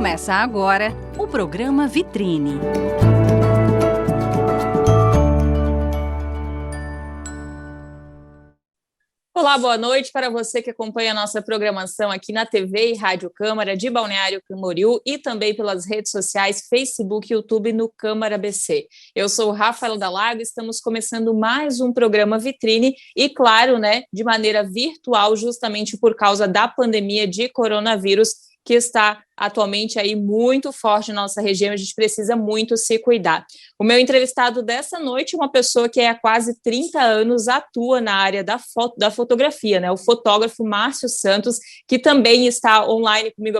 Começa agora o programa Vitrine. Olá, boa noite para você que acompanha a nossa programação aqui na TV e Rádio Câmara de Balneário Camboriú e também pelas redes sociais, Facebook e YouTube no Câmara BC. Eu sou o Rafael Dalago e estamos começando mais um programa Vitrine e, claro, de maneira virtual, justamente por causa da pandemia de coronavírus, que está atualmente aí muito forte na nossa região, a gente precisa muito se cuidar. O meu entrevistado dessa noite é uma pessoa que há quase 30 anos atua na área da fotografia, o fotógrafo Márcio Santos, que também está online comigo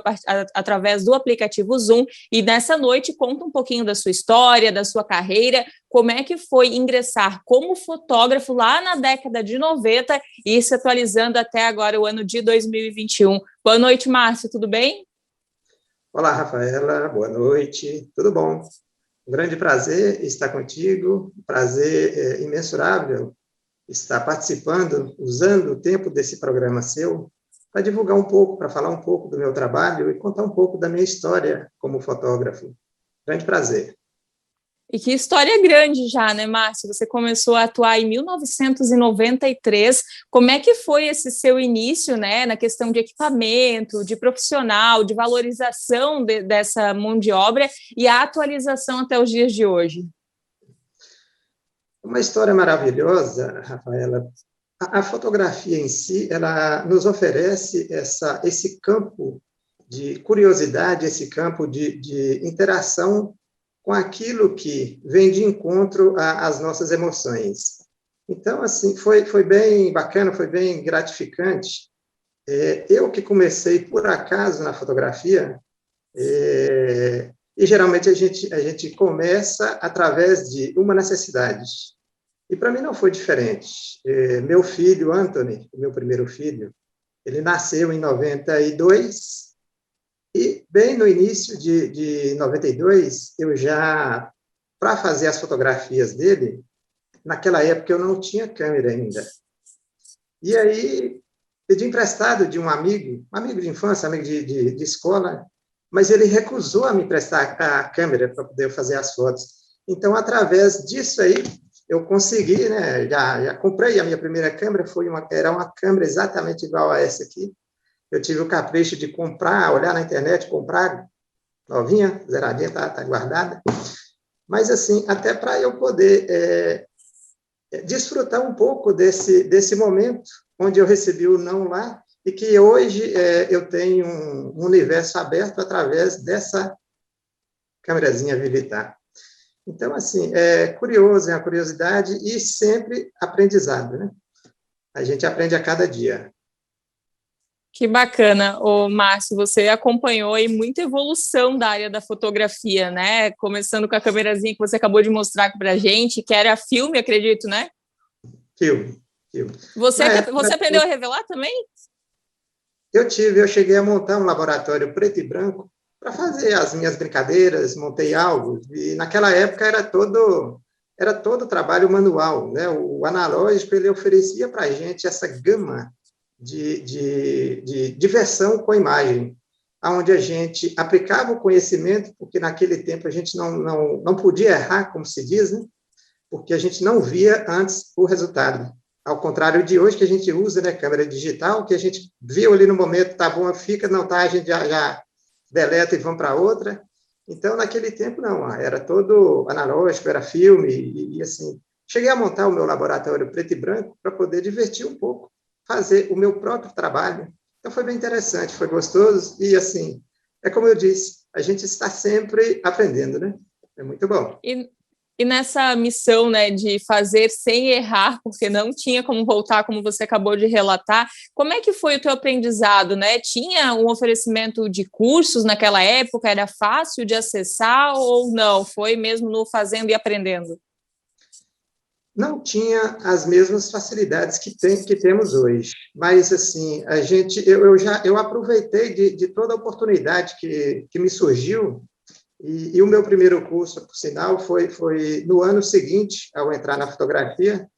através do aplicativo Zoom, e nessa noite conta um pouquinho da sua história, da sua carreira, como é que foi ingressar como fotógrafo lá na década de 90 e se atualizando até agora o ano de 2021. Boa noite, Márcio, tudo bem? Olá, Rafaela, boa noite, tudo bom? Um grande prazer estar contigo, prazer imensurável estar participando, usando o tempo desse programa seu, para divulgar um pouco, para falar um pouco do meu trabalho e contar um pouco da minha história como fotógrafo. Grande prazer. E que história grande já, Márcio? Você começou a atuar em 1993. Como é que foi esse seu início, na questão de equipamento, de profissional, de valorização dessa mão de obra e a atualização até os dias de hoje? Uma história maravilhosa, Rafaela. A fotografia em si, ela nos oferece esse campo de curiosidade, esse campo de interação com aquilo que vem de encontro às nossas emoções. Então, assim, foi bem bacana, foi bem gratificante. Eu que comecei por acaso na fotografia, e geralmente a gente começa através de uma necessidade. E para mim não foi diferente. Meu filho, Anthony, o meu primeiro filho, ele nasceu em 92, e bem no início de 92, eu já, para fazer as fotografias dele, naquela época eu não tinha câmera ainda. E aí, pedi emprestado de um amigo de infância, amigo de escola, mas ele recusou a me emprestar a câmera para poder fazer as fotos. Então, através disso aí, eu consegui, já comprei a minha primeira câmera, era uma câmera exatamente igual a essa aqui. Eu tive o capricho de comprar, olhar na internet, comprar, novinha, zeradinha, tá guardada. Mas, assim, até para eu poder desfrutar um pouco desse momento onde eu recebi o não lá e que hoje eu tenho um universo aberto através dessa câmerazinha militar. Então, assim, é curioso, é uma curiosidade e sempre aprendizado, A gente aprende a cada dia. Que bacana, Márcio, você acompanhou aí muita evolução da área da fotografia, Começando com a câmerazinha que você acabou de mostrar para a gente, que era filme, acredito, Filme. Você aprendeu a revelar também? Eu cheguei a montar um laboratório preto e branco para fazer as minhas brincadeiras, montei algo, e naquela época era todo trabalho manual, O analógico, ele oferecia para a gente essa gama de diversão com a imagem, onde a gente aplicava o conhecimento, porque naquele tempo a gente não podia errar, como se diz, porque a gente não via antes o resultado. Ao contrário de hoje, que a gente usa, câmera digital, que a gente viu ali no momento, tá bom, fica, não tá, a gente já deleta e vamos para outra. Então, naquele tempo, não, era todo analógico, era filme, e assim, cheguei a montar o meu laboratório preto e branco para poder divertir um pouco, fazer o meu próprio trabalho. Então, foi bem interessante, foi gostoso, e assim, é como eu disse, a gente está sempre aprendendo, É muito bom. E nessa missão, de fazer sem errar, porque não tinha como voltar, como você acabou de relatar, como é que foi o teu aprendizado, Tinha um oferecimento de cursos naquela época, era fácil de acessar ou não? Foi mesmo no fazendo e aprendendo? Não tinha as mesmas facilidades que temos hoje, mas assim eu aproveitei de toda a oportunidade que me surgiu, e o meu primeiro curso, por sinal, foi no ano seguinte ao entrar na fotografia,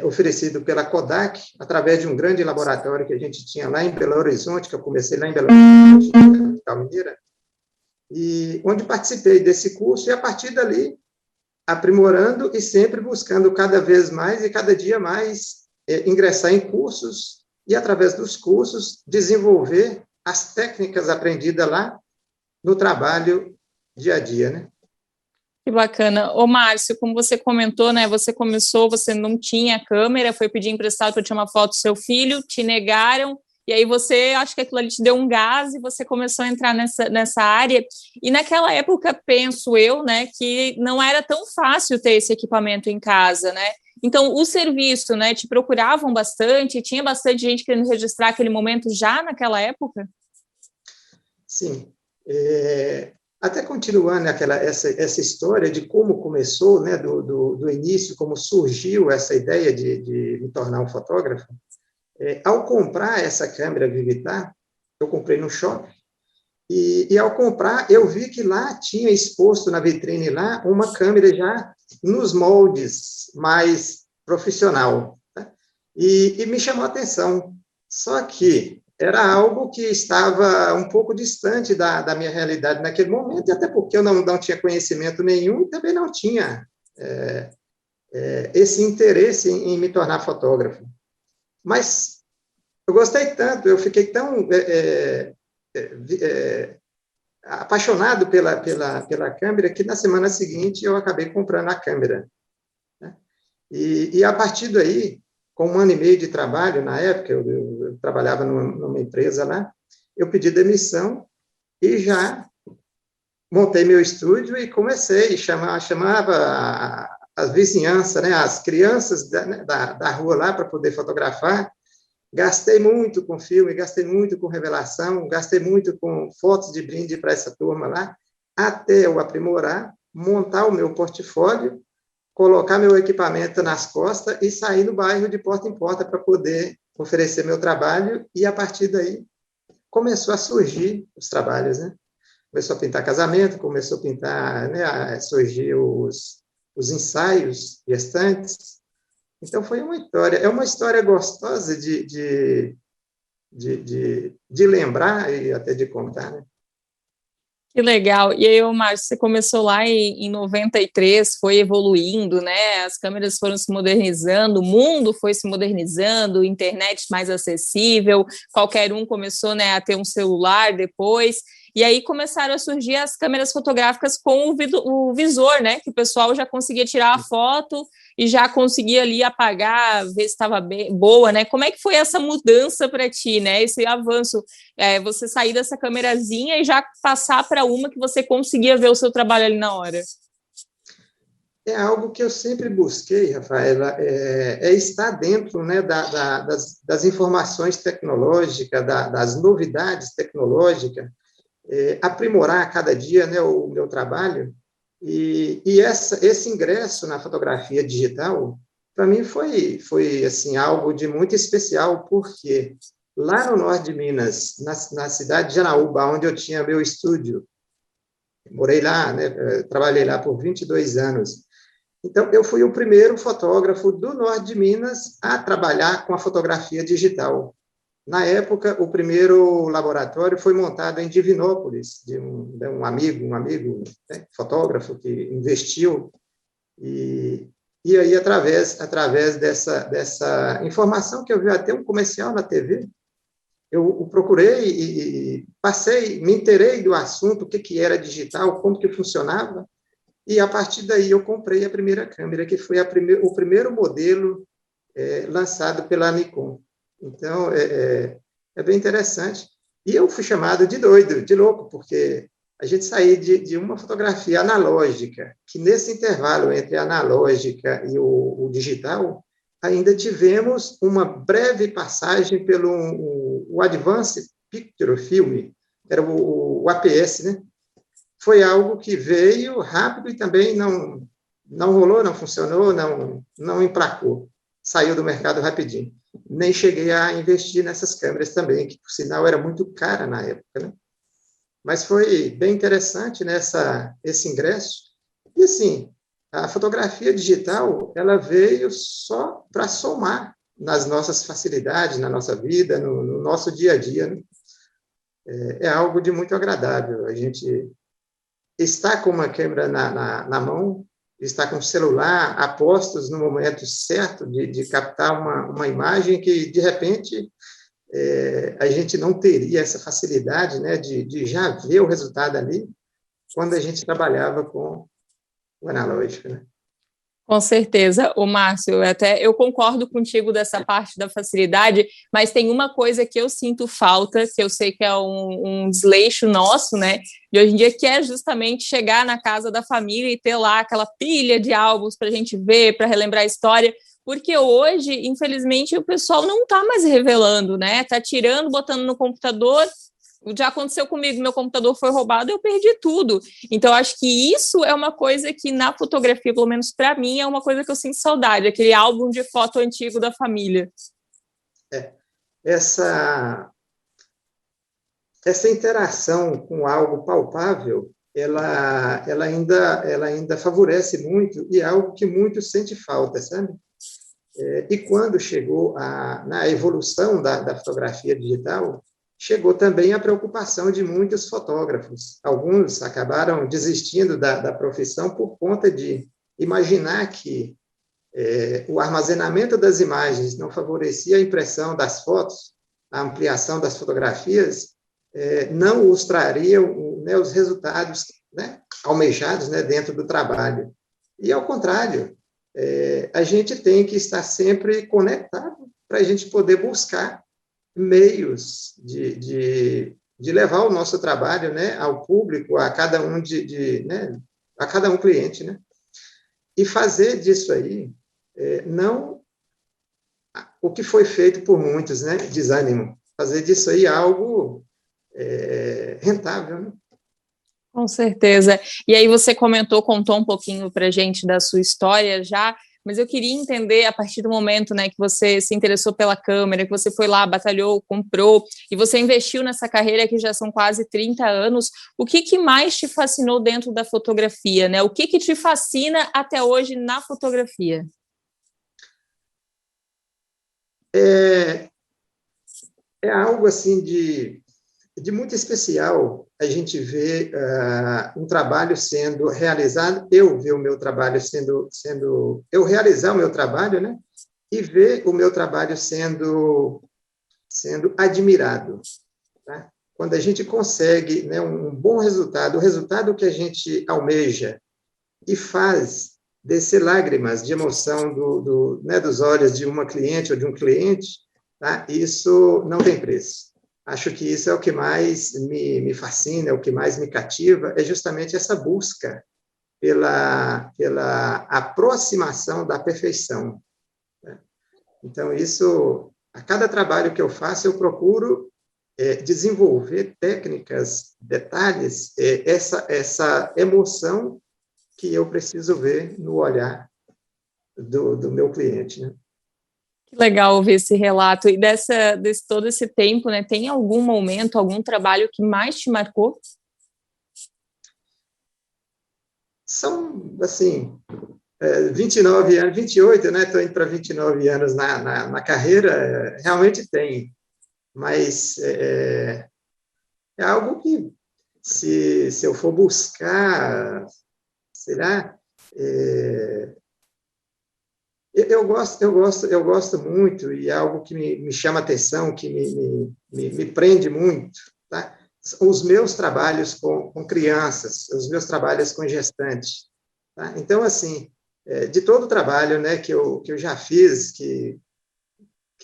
oferecido pela Kodak, através de um grande laboratório que a gente tinha lá em Belo Horizonte, que eu comecei lá em Belo Horizonte, capital mineira. e onde participei desse curso, e a partir dali, aprimorando e sempre buscando cada vez mais e cada dia mais ingressar em cursos e, através dos cursos, desenvolver as técnicas aprendidas lá no trabalho dia a dia, né? Que bacana. Ô, Márcio, como você comentou, né, você começou, você não tinha câmera, foi pedir emprestado para tirar uma foto do seu filho, te negaram, e aí você, acho que aquilo ali te deu um gás e você começou a entrar nessa área. E naquela época, penso eu, né, que não era tão fácil ter esse equipamento em casa, né? Então, o serviço, né, te procuravam bastante, tinha bastante gente querendo registrar aquele momento já naquela época? Sim. Até continuando essa história de como começou, né, do início, como surgiu essa ideia de me tornar um fotógrafo, ao comprar essa câmera Vivitar, eu comprei no shopping, e ao comprar, eu vi que lá tinha exposto na vitrine lá uma câmera já nos moldes mais profissional, tá? E me chamou a atenção. Só que era algo que estava um pouco distante da minha realidade naquele momento, e até porque eu não tinha conhecimento nenhum e também não tinha esse interesse em me tornar fotógrafo. Mas eu gostei tanto, eu fiquei tão apaixonado pela câmera que na semana seguinte eu acabei comprando a câmera, né? E a partir daí, com 1 ano e meio de trabalho, na época, eu trabalhava numa empresa lá, eu pedi demissão e já montei meu estúdio e comecei, chamava a vizinhança, né, as crianças da rua lá para poder fotografar. Gastei muito com filme, gastei muito com revelação, gastei muito com fotos de brinde para essa turma lá, até eu aprimorar, montar o meu portfólio, colocar meu equipamento nas costas e sair no bairro de porta em porta para poder oferecer meu trabalho, e a partir daí começou a surgir os trabalhos, né? Começou a pintar casamento, começou a pintar, né, a surgir os ensaios gestantes. Então, foi uma história gostosa de lembrar e até de contar, né? Que legal. E aí, Márcio, você começou lá em 93, foi evoluindo, né? As câmeras foram se modernizando, o mundo foi se modernizando, internet mais acessível, qualquer um começou, né, a ter um celular depois. E aí começaram a surgir as câmeras fotográficas com o visor, né? Que o pessoal já conseguia tirar a foto e já conseguia ali apagar, ver se estava boa, né? Como é que foi essa mudança para ti, né? Esse avanço, você sair dessa câmerazinha e já passar para uma que você conseguia ver o seu trabalho ali na hora? É algo que eu sempre busquei, Rafaela, estar dentro, né, das informações tecnológicas, das novidades tecnológicas, aprimorar a cada dia, né, o meu trabalho, e esse ingresso na fotografia digital, para mim foi assim, algo de muito especial, porque lá no norte de Minas, na cidade de Janaúba, onde eu tinha meu estúdio, morei lá, né, trabalhei lá por 22 anos, então eu fui o primeiro fotógrafo do norte de Minas a trabalhar com a fotografia digital. Na época, o primeiro laboratório foi montado em Divinópolis, de um amigo, né, fotógrafo, que investiu, e aí, através dessa informação que eu vi até um comercial na TV, eu procurei e me inteirei do assunto, o que era digital, como que funcionava, e a partir daí eu comprei a primeira câmera, que foi o primeiro modelo lançado pela Nikon. Então, é bem interessante. E eu fui chamado de doido, de louco, porque a gente saía de uma fotografia analógica, que nesse intervalo entre a analógica e o digital, ainda tivemos uma breve passagem pelo o Advanced Picture Film, era o APS, né? Foi algo que veio rápido e também não rolou, não funcionou, não emplacou. Saiu do mercado rapidinho. Nem cheguei a investir nessas câmeras também, que, por sinal, era muito cara na época, né? Mas foi bem interessante, né, esse ingresso. E, assim, a fotografia digital, ela veio só para somar nas nossas facilidades, na nossa vida, no nosso dia a dia, né? É algo de muito agradável a gente está com uma câmera na mão, está com o celular a postos no momento certo de captar uma imagem que, de repente, a gente não teria essa facilidade, né, de já ver o resultado ali quando a gente trabalhava com o analógico, né? Com certeza, o Márcio, eu concordo contigo dessa parte da facilidade, mas tem uma coisa que eu sinto falta, que eu sei que é um desleixo nosso, né, de hoje em dia, que é justamente chegar na casa da família e ter lá aquela pilha de álbuns para a gente ver, para relembrar a história, porque hoje, infelizmente, o pessoal não está mais revelando, né, está tirando, botando no computador. Já aconteceu comigo, meu computador foi roubado, eu perdi tudo. Então, acho que isso é uma coisa que na fotografia, pelo menos para mim, é uma coisa que eu sinto saudade, aquele álbum de foto antigo da família. Essa interação com algo palpável, ela ainda favorece muito e é algo que muito sente falta, sabe? E quando chegou na evolução da fotografia digital, chegou também a preocupação de muitos fotógrafos. Alguns acabaram desistindo da profissão por conta de imaginar que o armazenamento das imagens não favorecia a impressão das fotos, a ampliação das fotografias, não os trariam, né, os resultados, né, almejados, né, dentro do trabalho. E, ao contrário, a gente tem que estar sempre conectado para a gente poder buscar meios de levar o nosso trabalho, né, ao público, a cada um né, a cada um cliente, né, e fazer disso aí não o que foi feito por muitos, né, desânimo, fazer disso aí algo rentável, né? Com certeza. E aí você contou um pouquinho para a gente da sua história já, mas eu queria entender, a partir do momento, né, que você se interessou pela câmera, que você foi lá, batalhou, comprou, e você investiu nessa carreira que já são quase 30 anos, o que mais te fascinou dentro da fotografia, né? O que te fascina até hoje na fotografia? É algo, assim, de muito especial a gente ver um trabalho sendo realizado, eu ver o meu trabalho eu realizar o meu trabalho, né, e ver o meu trabalho sendo admirado, tá? Quando a gente consegue, né, um bom resultado, o resultado que a gente almeja e faz descer lágrimas de emoção né, dos olhos de uma cliente ou de um cliente, tá? Isso não tem preço. Acho que isso é o que mais me fascina, é o que mais me cativa, é justamente essa busca pela aproximação da perfeição, né? Então, isso, a cada trabalho que eu faço, eu procuro desenvolver técnicas, detalhes, essa emoção que eu preciso ver no olhar do meu cliente, né? Legal ouvir esse relato. E desse todo esse tempo, né, tem algum momento, algum trabalho que mais te marcou? São, assim, 29 anos, 28, né? Estou indo para 29 anos na carreira, realmente tem. Mas é algo que, se eu for buscar, será? Eu gosto muito, e é algo que me chama atenção, que me prende muito, tá? Os meus trabalhos com crianças, os meus trabalhos com gestantes, tá? Então, assim, de todo o trabalho, né, que eu já fiz, que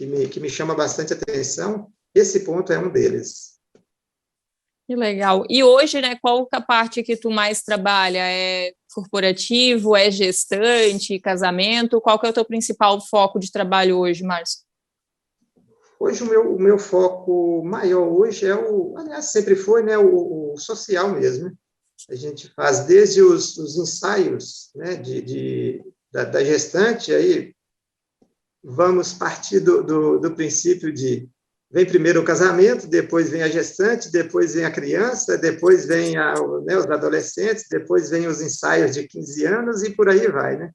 me chama bastante atenção, esse ponto é um deles. Que legal. E hoje, né, qual a parte que tu mais trabalha? É corporativo, é gestante, casamento? Qual que é o teu principal foco de trabalho hoje, Márcio? Hoje, o meu foco maior hoje aliás, sempre foi, né, o social mesmo, né? A gente faz desde os ensaios, né, da gestante, aí vamos partir do princípio de vem primeiro o casamento, depois vem a gestante, depois vem a criança, depois vem né, os adolescentes, depois vem os ensaios de 15 anos e por aí vai, né?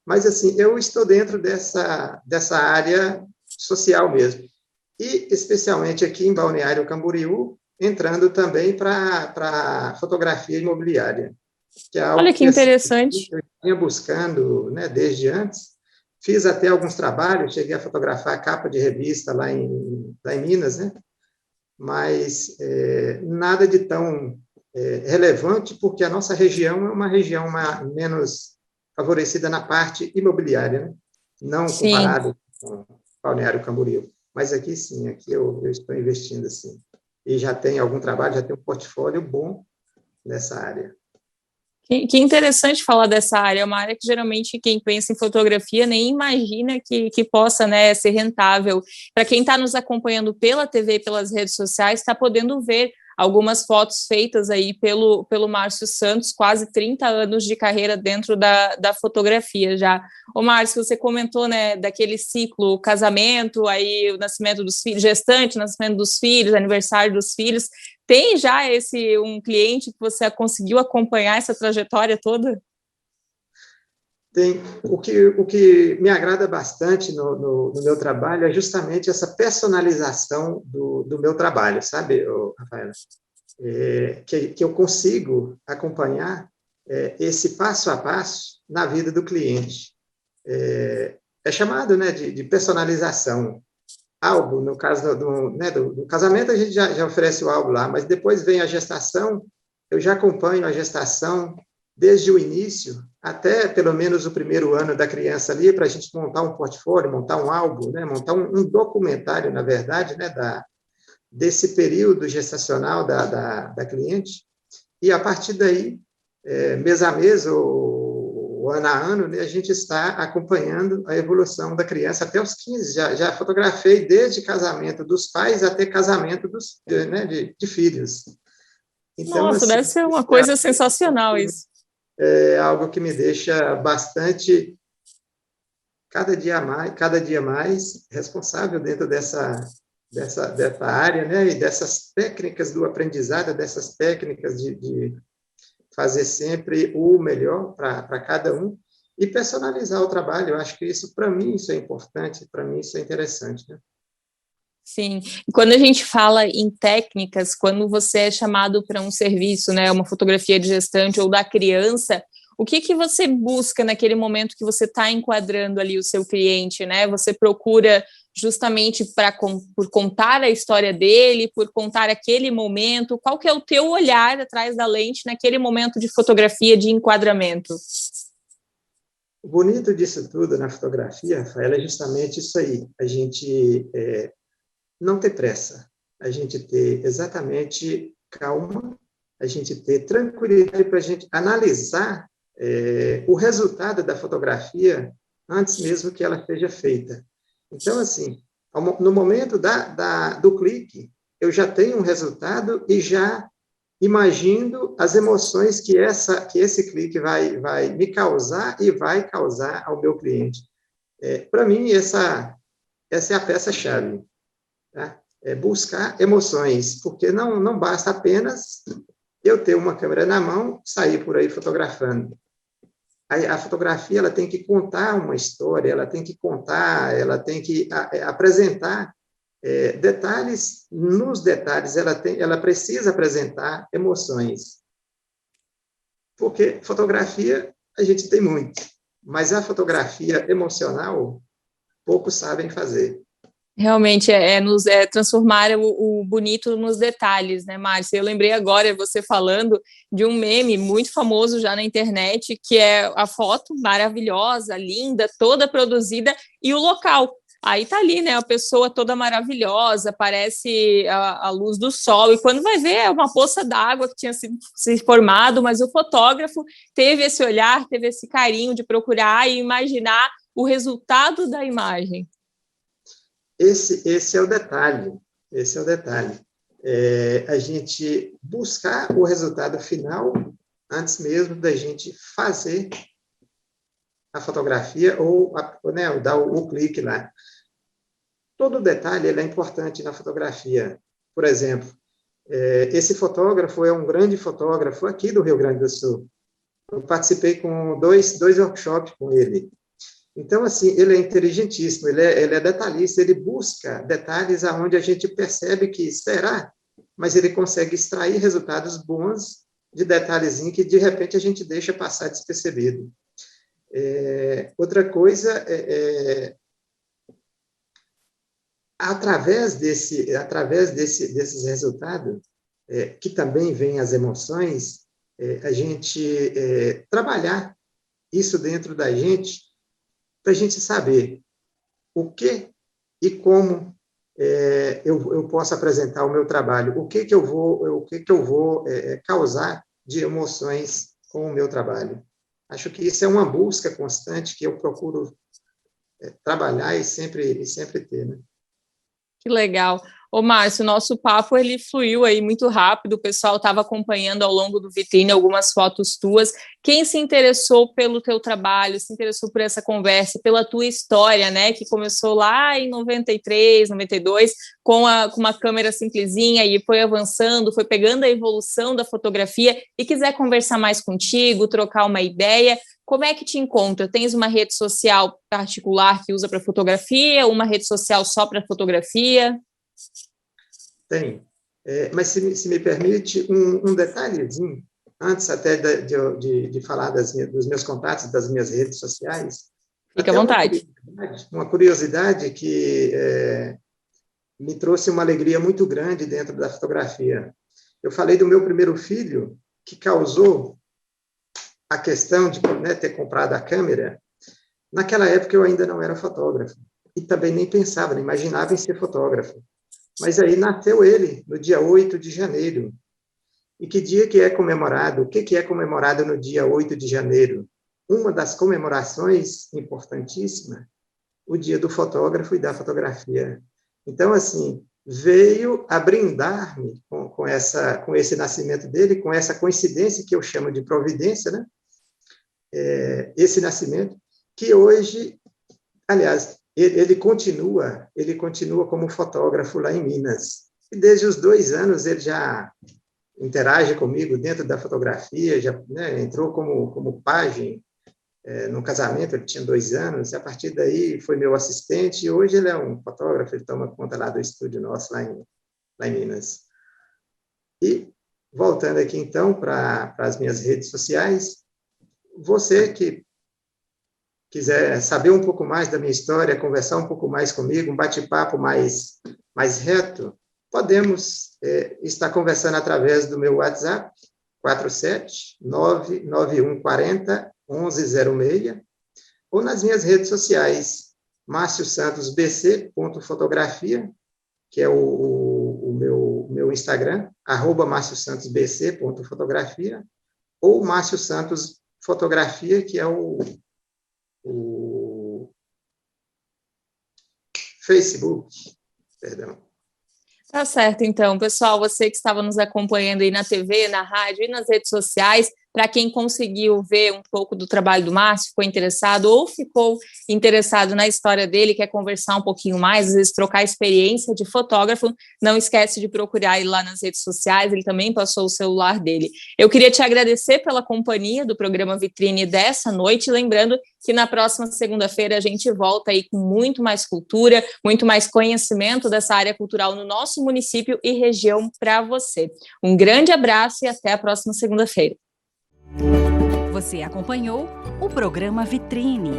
Mas, assim, eu estou dentro dessa área social mesmo. E, especialmente aqui em Balneário Camboriú, entrando também para fotografia imobiliária, que é algo Olha que assim, interessante. eu vinha buscando, né, desde antes. Fiz até alguns trabalhos, cheguei a fotografar a capa de revista lá em Minas, né? Mas nada de tão relevante, porque a nossa região é uma região menos favorecida na parte imobiliária, né? Não Sim. comparado com Balneário Camboriú. Mas aqui sim, aqui eu estou investindo assim. E já tem algum trabalho, já tem um portfólio bom nessa área. Que interessante falar dessa área, é uma área que geralmente quem pensa em fotografia nem imagina que possa, né, ser rentável. Para quem está nos acompanhando pela TV e pelas redes sociais, está podendo ver algumas fotos feitas aí pelo Márcio Santos, quase 30 anos de carreira dentro da fotografia já. Ô Márcio, você comentou, né, daquele ciclo, casamento, aí o nascimento dos filhos, gestante, nascimento dos filhos, aniversário dos filhos. Tem já um cliente que você conseguiu acompanhar essa trajetória toda? Tem, o que me agrada bastante no meu trabalho é justamente essa personalização do meu trabalho, sabe, Rafaela? Que eu consigo acompanhar esse passo a passo na vida do cliente. É chamado, né, de personalização. Álbum, no caso do casamento, a gente já oferece o álbum lá, mas depois vem a gestação, eu já acompanho a gestação desde o início até pelo menos o primeiro ano da criança ali, para a gente montar um portfólio, montar um álbum, né, montar um documentário, na verdade, né, desse período gestacional da cliente, e a partir daí, mês a mês, ou ano a ano, né, a gente está acompanhando a evolução da criança até os 15. Já fotografei desde casamento dos pais até casamento de filhos. Então, Nossa, assim, deve ser uma coisa sensacional isso. é algo que me deixa bastante, cada dia mais responsável dentro dessa área, né, e dessas técnicas do aprendizado, dessas técnicas de fazer sempre o melhor para cada um e personalizar o trabalho. Eu acho que isso, para mim, isso é importante, para mim, isso é interessante, né? Sim, e quando a gente fala em técnicas, quando você é chamado para um serviço, né, uma fotografia de gestante ou da criança, o que você busca naquele momento que você está enquadrando ali o seu cliente, né? Você procura justamente por contar a história dele, por contar aquele momento, qual que é o teu olhar atrás da lente naquele momento de fotografia, de enquadramento? O bonito disso tudo na fotografia, Rafaela, é justamente isso aí, a gente não ter pressa, a gente ter exatamente calma, a gente ter tranquilidade para a gente analisar o resultado da fotografia antes mesmo que ela seja feita. Então, assim, no momento do clique, eu já tenho um resultado e já imagino as emoções que esse clique vai me causar e vai causar ao meu cliente. Para mim, essa é a peça-chave. Tá? Buscar emoções, porque não basta apenas eu ter uma câmera na mão, sair por aí fotografando. A fotografia ela tem que contar uma história, ela tem que contar, ela tem que apresentar detalhes. Nos detalhes, ela precisa apresentar emoções. Porque fotografia a gente tem muito, mas a fotografia emocional poucos sabem fazer. Realmente é transformar o bonito nos detalhes, né, Márcia? Eu lembrei agora, você falando de um meme muito famoso já na internet, que é a foto maravilhosa, linda, toda produzida, e o local. Aí tá ali, né, a pessoa toda maravilhosa, parece a luz do sol, e quando vai ver é uma poça d'água que tinha se formado, mas o fotógrafo teve esse olhar, teve esse carinho de procurar e imaginar o resultado da imagem. Esse é o detalhe, esse é o detalhe. A gente buscar o resultado final antes mesmo da gente fazer a fotografia ou dar o clique lá. Todo detalhe é importante na fotografia. Por exemplo, esse fotógrafo é um grande fotógrafo aqui do Rio Grande do Sul. Eu participei com dois workshops com ele. Então, assim, ele é inteligentíssimo, ele é detalhista, ele busca detalhes aonde a gente percebe que, será? mas ele consegue extrair resultados bons de detalhezinho que, de repente, a gente deixa passar despercebido. Outra coisa através desses resultados, que também vêm as emoções, a gente trabalhar isso dentro da gente, para a gente saber o que e como eu posso apresentar o meu trabalho, o que eu vou causar de emoções com o meu trabalho. Acho que isso é uma busca constante que eu procuro trabalhar e sempre ter, né? Que legal. Ô, Márcio, o nosso papo ele fluiu aí muito rápido, o pessoal estava acompanhando ao longo do Vitrine algumas fotos tuas. Quem se interessou pelo teu trabalho, se interessou por essa conversa, pela tua história, né, que começou lá em 93, 92, com uma câmera simplesinha e foi avançando, foi pegando a evolução da fotografia e quiser conversar mais contigo, trocar uma ideia, como é que te encontra? Tens uma rede social particular que usa para fotografia, uma rede social só para fotografia? Tem. Mas, se me permite, um detalhezinho, antes até de falar dos meus contatos, das minhas redes sociais. Fique à vontade. Uma curiosidade que me trouxe uma alegria muito grande dentro da fotografia. Eu falei do meu primeiro filho, que causou a questão de, né, ter comprado a câmera. Naquela época, eu ainda não era fotógrafo. E também nem pensava, nem imaginava em ser fotógrafo. Mas aí nasceu ele, no dia 8 de janeiro. E que dia que é comemorado? O que é comemorado no dia 8 de janeiro? Uma das comemorações importantíssimas, o dia do fotógrafo e da fotografia. Então, assim, veio a brindar-me com esse nascimento dele, com essa coincidência que eu chamo de providência, né? Esse nascimento, que hoje, aliás, ele continua como fotógrafo lá em Minas. E desde os 2 anos ele já interage comigo dentro da fotografia, já, né, entrou como pajem no casamento, ele tinha 2 anos, e a partir daí foi meu assistente, e hoje ele é um fotógrafo, ele toma conta lá do estúdio nosso lá em Minas. E, voltando aqui então para as minhas redes sociais, você que quiser saber um pouco mais da minha história, conversar um pouco mais comigo, um bate-papo mais reto, podemos estar conversando através do meu WhatsApp, 47991401106, ou nas minhas redes sociais, marciosantosbc.fotografia, que é o meu Instagram, @marciosantosbc.fotografia, ou Márcio Santos Fotografia, que é o Facebook, perdão. Tá certo, então, pessoal, você que estava nos acompanhando aí na TV, na rádio e nas redes sociais, para quem conseguiu ver um pouco do trabalho do Márcio, ficou interessado ou ficou interessado na história dele, quer conversar um pouquinho mais, às vezes trocar experiência de fotógrafo, não esquece de procurar ele lá nas redes sociais, ele também passou o celular dele. Eu queria te agradecer pela companhia do programa Vitrine dessa noite, lembrando que na próxima segunda-feira a gente volta aí com muito mais cultura, muito mais conhecimento dessa área cultural no nosso município e região para você. Um grande abraço e até a próxima segunda-feira. Você acompanhou o programa Vitrine.